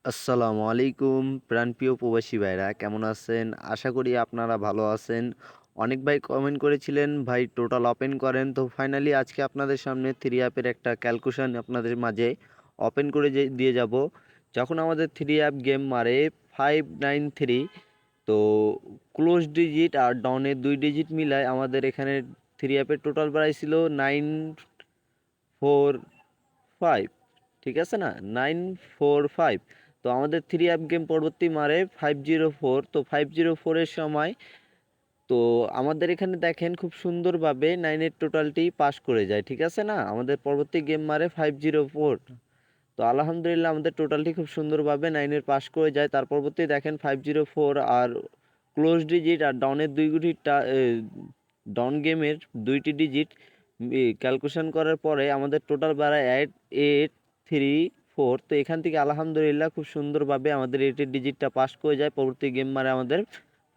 আসসালামু আলাইকুম প্রাণপ্রিয় প্রবাসী ভাইরা কেমন আছেন? আশা করি আপনারা ভালো আছেন। অনেক ভাই কমেন্ট করেছিলেন ভাই টোটাল ওপেন করেন। তো ফাইনালি আজকে আপনাদের সামনে 3 অ্যাপের একটা ক্যালকুলেশন আপনাদের মাঝে ওপেন করে দিয়ে যাব। যখন আমাদের 3 অ্যাপ গেম মারে 593, তো ক্লোজ ডিজিট আর ডাউনের 2 ডিজিট মিলায় আমাদের এখানে 3 অ্যাপের টোটাল প্রাইস ছিল 945। ঠিক আছে না? 945। তো আমাদের 3 অ্যাপ গেম পরবর্তী মারে 504। তো 504 এর সময় তো আমাদের এখানে দেখেন খুব সুন্দরভাবে 9 এর টোটালটি পাস করে যায়। ঠিক আছে না? আমাদের পরবর্তী গেম মারে 504। তো আলহামদুলিল্লাহ আমাদের টোটালটি খুব সুন্দরভাবে 9 এর পাস করে যায়। তার পরবর্তী দেখেন 504 আর ক্লোজ ডিজিট আর ডাউনের 2 গুটিটা ডাউন গেমের 2টি ডিজিট ক্যালকুলেশন করার পরে আমাদের টোটাল বাড়ায় 8834। তো এখান থেকে আলহামদুলিল্লাহ খুব সুন্দরভাবে আমাদের 8 এর ডিজিটটা পাস করে যায়। পরবর্তী গেম মারে আমাদের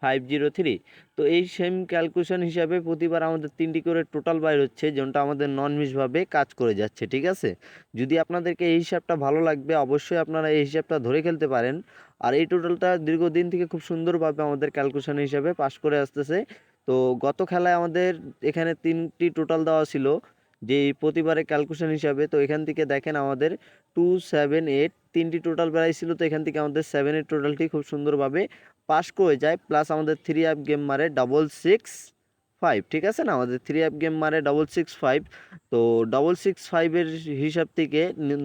503। তো এই সেম ক্যালকুলেশন হিসাবে প্রতিবার আমাদের 3টি করে টোটাল বাইর হচ্ছে, যেটা আমাদের নন মিসভাবে কাজ করে যাচ্ছে। ঠিক আছে? যদি আপনাদেরকে এই হিসাবটা ভালো লাগবে অবশ্যই আপনারা এই হিসাবটা ধরে খেলতে পারেন। আর এই টোটালটা দীর্ঘদিন থেকে খুব সুন্দরভাবে আমাদের ক্যালকুলেশন হিসাবে পাস করে আসতেছে। তো গত খেলায় আমাদের এখানে 3টি টোটাল দেওয়া ছিল যে প্রতিবারের ক্যালকুলেশন হিসাবে। তো এখান থেকে দেখেন আমাদের 278 3টি টোটাল বেড়াইছিল। তো এখান থেকে আমাদের 7 এর টোটালটি খুব সুন্দরভাবে পাস করে যায়। প্লাস আমাদের 3 অ্যাপ গেম মারে 665। ঠিক আছে না? আমাদের 3 অ্যাপ গেম মারে 665। তো 665 এর হিসাব থেকে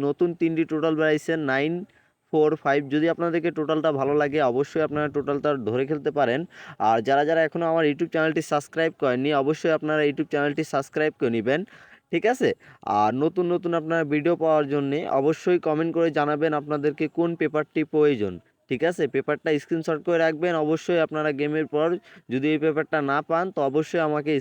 নতুন 3টি টোটাল বেড়াইছে 945। যদি আপনাদেরকে টোটালটা ভালো লাগে অবশ্যই আপনারা টোটালটা ধরে খেলতে পারেন। আর যারা এখনও আমার ইউটিউব চ্যানেলটি সাবস্ক্রাইব করেননি অবশ্যই আপনারা ইউটিউব চ্যানেলটি সাবস্ক্রাইব করে নেবেন। ঠিক আছে? আর নতুন আপনারা ভিডিও পাওয়ার জন্যে অবশ্যই কমেন্ট করে জানাবেন আপনাদেরকে কোন পেপারটি প্রয়োজন। ঠিক আছে? পেপারটা স্ক্রিনশট করে রাখবেন। অবশ্যই আপনারা গেমের পর যদি এই পেপারটা না পান তো অবশ্যই আমাকে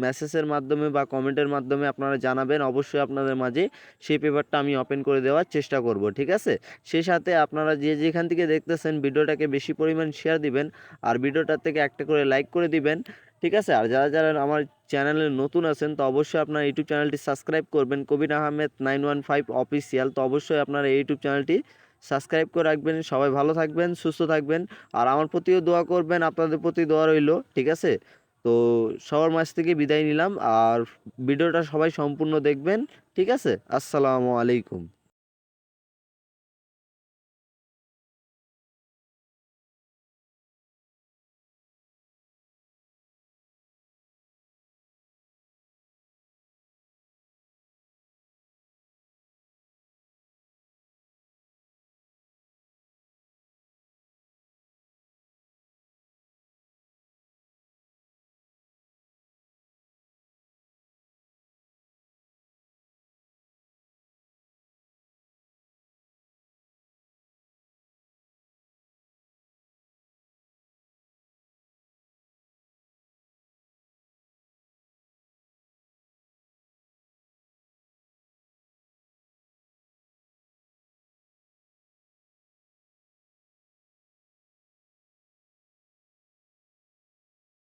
মেসেজের মাধ্যমে বা কমেন্টের মাধ্যমে আপনারা জানাবেন। অবশ্যই আপনাদের মাঝে সেই পেপারটা আমি ওপেন করে দেওয়ার চেষ্টা করব। ঠিক আছে? সেই সাথে আপনারা যে যেখান থেকে দেখতেছেন ভিডিওটাকে বেশি পরিমাণ শেয়ার দিবেন আর ভিডিওটার থেকে একটা করে লাইক করে দিবেন। ঠিক আছে? আর যারা আমার চ্যানেলে নতুন আছেন তো অবশ্যই আপনার ইউটিউব চ্যানেলটি সাবস্ক্রাইব করবেন, কবির আহমেদ 915 অফিসিয়াল। তো অবশ্যই আপনারা এই ইউটিউব চ্যানেলটি সাবস্ক্রাইব করে রাখবেন। সবাই ভালো থাকবেন, সুস্থ থাকবেন। আর আমার প্রতিও দোয়া করবেন, আপনাদের প্রতি দোয়া রইল। ঠিক আছে? তো সবার মাঝ থেকে বিদায় নিলাম। আর ভিডিওটা সবাই সম্পূর্ণ দেখবেন। ঠিক আছে? আসসালামু আলাইকুম।